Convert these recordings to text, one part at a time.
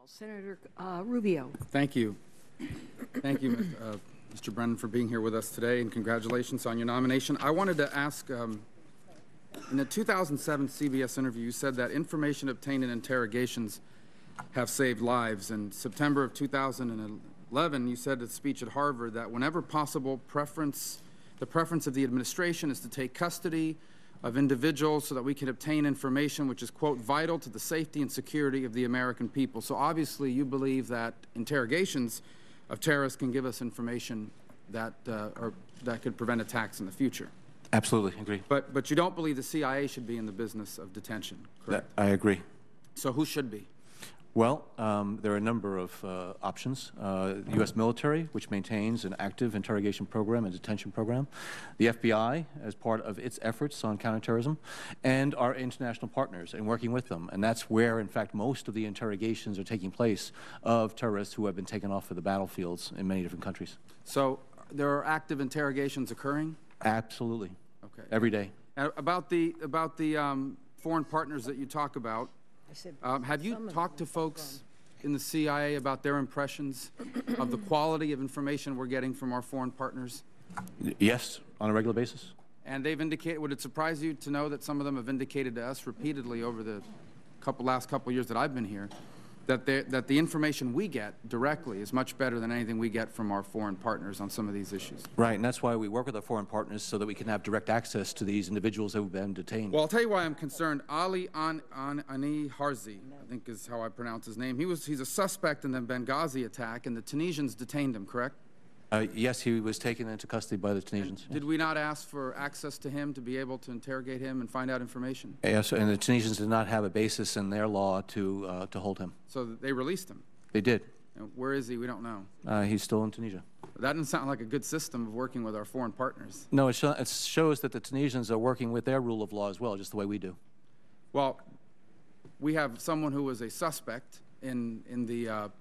Senator Rubio. Thank you. Thank you, Mr. Brennan, for being here with us today, and congratulations on your nomination. I wanted to ask, in a 2007 CBS interview, you said that information obtained in interrogations have saved lives. In September of 2011, you said at a speech at Harvard that whenever possible, the preference of the administration is to take custody of individuals so that we can obtain information which is, quote, vital to the safety and security of the American people. So obviously you believe that interrogations of terrorists can give us information that, that could prevent attacks in the future. Absolutely, agree. But you don't believe the CIA should be in the business of detention, correct? I agree. So who should be? Well, there are a number of options. The U.S. military, which maintains an active interrogation program and detention program, the FBI, as part of its efforts on counterterrorism, and our international partners, and working with them. And that's where, in fact, most of the interrogations are taking place of terrorists who have been taken off of the battlefields in many different countries. So there are active interrogations occurring? Absolutely. Okay. Every day. About the foreign partners that you talk about, have you talked to folks in the CIA about their impressions of the quality of information we're getting from our foreign partners? Yes, on a regular basis. And they've indicated, would it surprise you to know that some of them have indicated to us repeatedly over the last couple of years that I've been here, that the information we get directly is much better than anything we get from our foreign partners on some of these issues? Right, and that's why we work with our foreign partners so that we can have direct access to these individuals who have been detained. Well, I'll tell you why I'm concerned. Ali Ani Harzi, I think is how I pronounce his name. He's a suspect in the Benghazi attack, and the Tunisians detained him, correct? Yes, he was taken into custody by the Tunisians. Did we not ask for access to him to be able to interrogate him and find out information? Yes, and the Tunisians did not have a basis in their law to hold him. So they released him? They did. And where is he? We don't know. He's still in Tunisia. That doesn't sound like a good system of working with our foreign partners. No, it shows that the Tunisians are working with their rule of law as well, just the way we do. Well, we have someone who was a suspect in the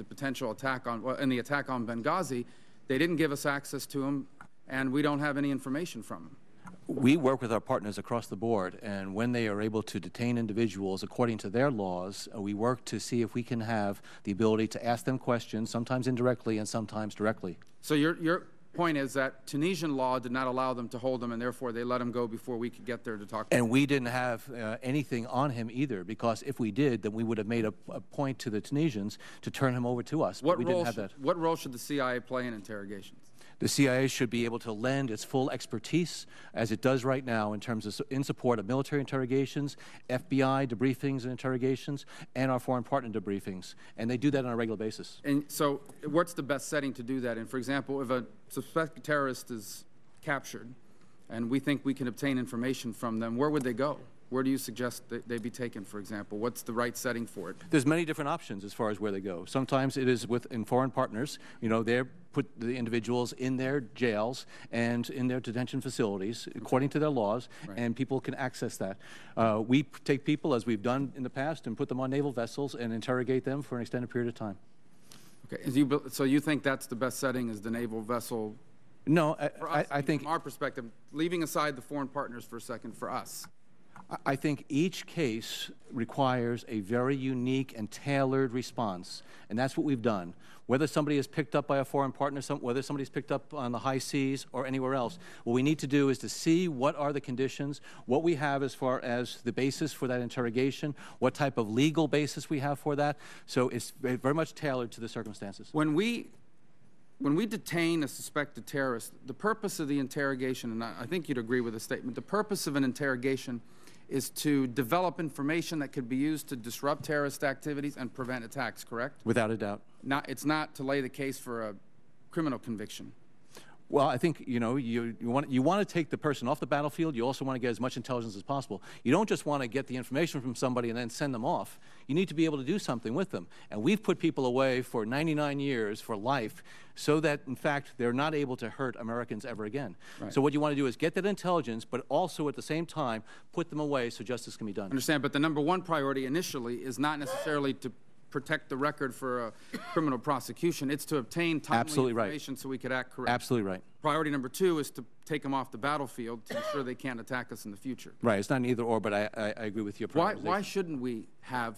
potential attack in the attack on Benghazi. They didn't give us access to him, and we don't have any information from him. We work with our partners across the board, and when they are able to detain individuals according to their laws, we work to see if we can have the ability to ask them questions, sometimes indirectly and sometimes directly. So your point is that Tunisian law did not allow them to hold him, and therefore they let him go before we could get there to talk to him. And we didn't have anything on him either, because if we did, then we would have made a point to the Tunisians to turn him over to us. But we didn't have that. What role should the CIA play in interrogations? The CIA should be able to lend its full expertise, as it does right now, in terms of in support of military interrogations, FBI debriefings and interrogations, and our foreign partner debriefings. And they do that on a regular basis. And so what's the best setting to do that in? For example, if a suspected terrorist is captured and we think we can obtain information from them, where would they go? Where do you suggest that they be taken, for example? What's the right setting for it? There's many different options as far as where they go. Sometimes it is in foreign partners. You know, they put the individuals in their jails and in their detention facilities according to their laws, right, and people can access that. We take people, as we've done in the past, and put them on naval vessels and interrogate them for an extended period of time. Okay. So you think that's the best setting, is the naval vessel? No, I think from our perspective, leaving aside the foreign partners for a second, for us, I think each case requires a very unique and tailored response, and that's what we've done. Whether somebody is picked up by a foreign partner, whether somebody's picked up on the high seas or anywhere else, what we need to do is to see what are the conditions, what we have as far as the basis for that interrogation, what type of legal basis we have for that. So it's very much tailored to the circumstances. When we detain a suspected terrorist, the purpose of the interrogation, and I think you'd agree with the statement, the purpose of an interrogation is to develop information that could be used to disrupt terrorist activities and prevent attacks, correct? Without a doubt. It's not to lay the case for a criminal conviction. Well, I think, you know, you want to take the person off the battlefield. You also want to get as much intelligence as possible. You don't just want to get the information from somebody and then send them off. You need to be able to do something with them. And we've put people away for 99 years for life so that, in fact, they're not able to hurt Americans ever again. Right. So what you want to do is get that intelligence, but also at the same time put them away so justice can be done. I understand, but the number one priority initially is not necessarily to protect the record for a criminal prosecution. It's to obtain timely information so we could act correctly. Absolutely right. Priority number two is to take them off the battlefield to ensure they can't attack us in the future. Right. It's not an either or, but I agree with your prioritization. Why shouldn't we have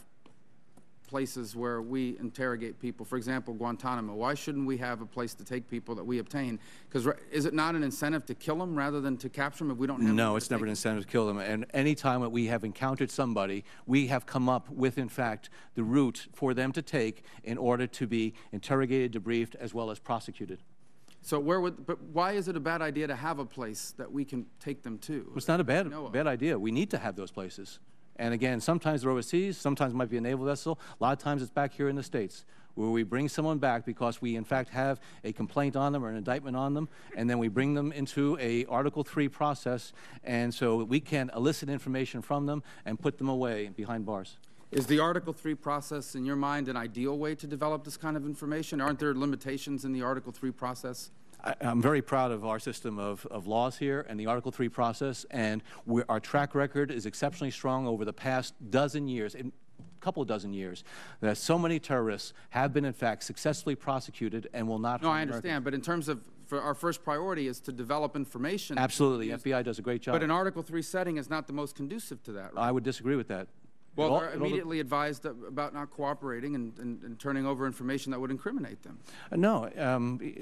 places where we interrogate people. For example, Guantanamo. Why shouldn't we have a place to take people that we obtain? Because is it not an incentive to kill them rather than to capture them if we don't have? No, it's never an incentive to kill them. And any time that we have encountered somebody, we have come up with, in fact, the route for them to take in order to be interrogated, debriefed, as well as prosecuted. So but why is it a bad idea to have a place that we can take them to? Well, it's not a bad idea. We need to have those places. And again, sometimes they're overseas, sometimes it might be a naval vessel. A lot of times it's back here in the States, where we bring someone back because we, in fact, have a complaint on them or an indictment on them, and then we bring them into a Article 3 process, and so we can elicit information from them and put them away behind bars. Is the Article 3 process, in your mind, an ideal way to develop this kind of information? Aren't there limitations in the Article 3 process? I'm very proud of our system of laws here and the Article 3 process, and our track record is exceptionally strong over the past dozen years, a couple of dozen years, that so many terrorists have been, in fact, successfully prosecuted and will not. No, I understand, but in terms of, our first priority is to develop information. Absolutely, the FBI does a great job. But an Article 3 setting is not the most conducive to that, right? I would disagree with that. Well, they're immediately advised about not cooperating and turning over information that would incriminate them. No.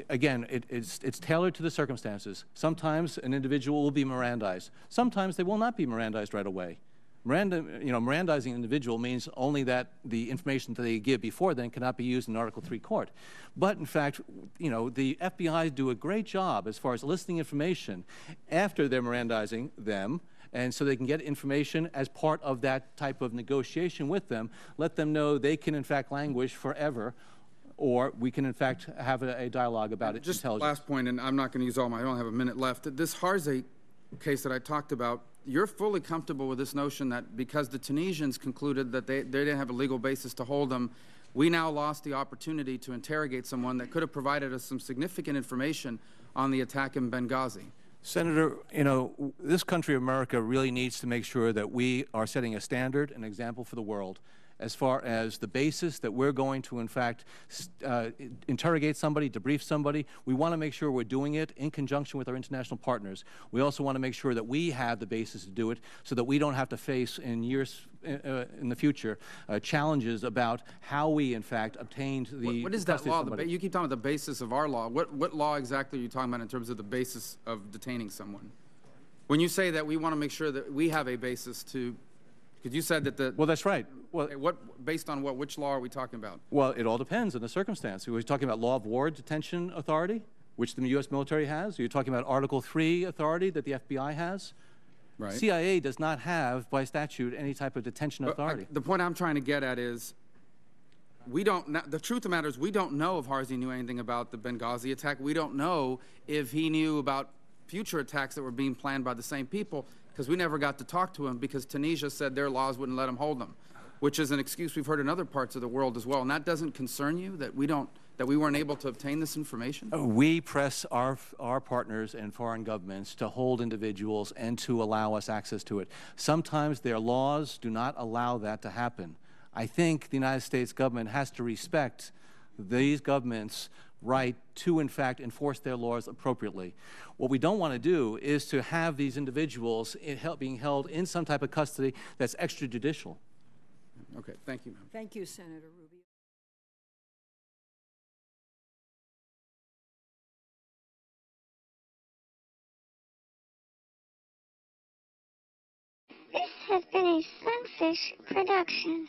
Again, it's tailored to the circumstances. Sometimes an individual will be Mirandized. Sometimes they will not be Mirandized right away. Mirandizing an individual means only that the information that they give before then cannot be used in Article 3 court. But in fact, the FBI do a great job as far as eliciting information after they're Mirandizing them, and so they can get information as part of that type of negotiation with them, let them know they can, in fact, languish forever, or we can, in fact, have a dialogue about it. Just last point, and I'm not going to use all I don't have a minute left. This Harzé case that I talked about, you're fully comfortable with this notion that because the Tunisians concluded that they didn't have a legal basis to hold them, we now lost the opportunity to interrogate someone that could have provided us some significant information on the attack in Benghazi. Senator, this country, America, really needs to make sure that we are setting a standard, an example for the world, as far as the basis that we're going to, in fact, interrogate somebody, debrief somebody. We want to make sure we're doing it in conjunction with our international partners. We also want to make sure that we have the basis to do it so that we don't have to face in years in the future challenges about how we, in fact, obtained the What is that law? You keep talking about the basis of our law. What law exactly are you talking about in terms of the basis of detaining someone? When you say that we want to make sure that we have a basis to, because you said that the... Well, that's right. Well, based on what? Which law are we talking about? Well, it all depends on the circumstance. Are we talking about law of war detention authority, which the U.S. military has? Are you talking about Article 3 authority that the FBI has? Right. CIA does not have, by statute, any type of detention authority. The point I'm trying to get at is, the truth of the matter is we don't know if Harzé knew anything about the Benghazi attack. We don't know if he knew about future attacks that were being planned by the same people, because we never got to talk to him because Tunisia said their laws wouldn't let him hold them, which is an excuse we've heard in other parts of the world as well. And that doesn't concern you, that we weren't able to obtain this information? We press our partners and foreign governments to hold individuals and to allow us access to it. Sometimes their laws do not allow that to happen. I think the United States government has to respect these governments' right to, in fact, enforce their laws appropriately. What we don't want to do is to have these individuals being held in some type of custody that's extrajudicial. Okay, thank you, ma'am. Thank you, Senator Rubio. This has been a Sunfish production.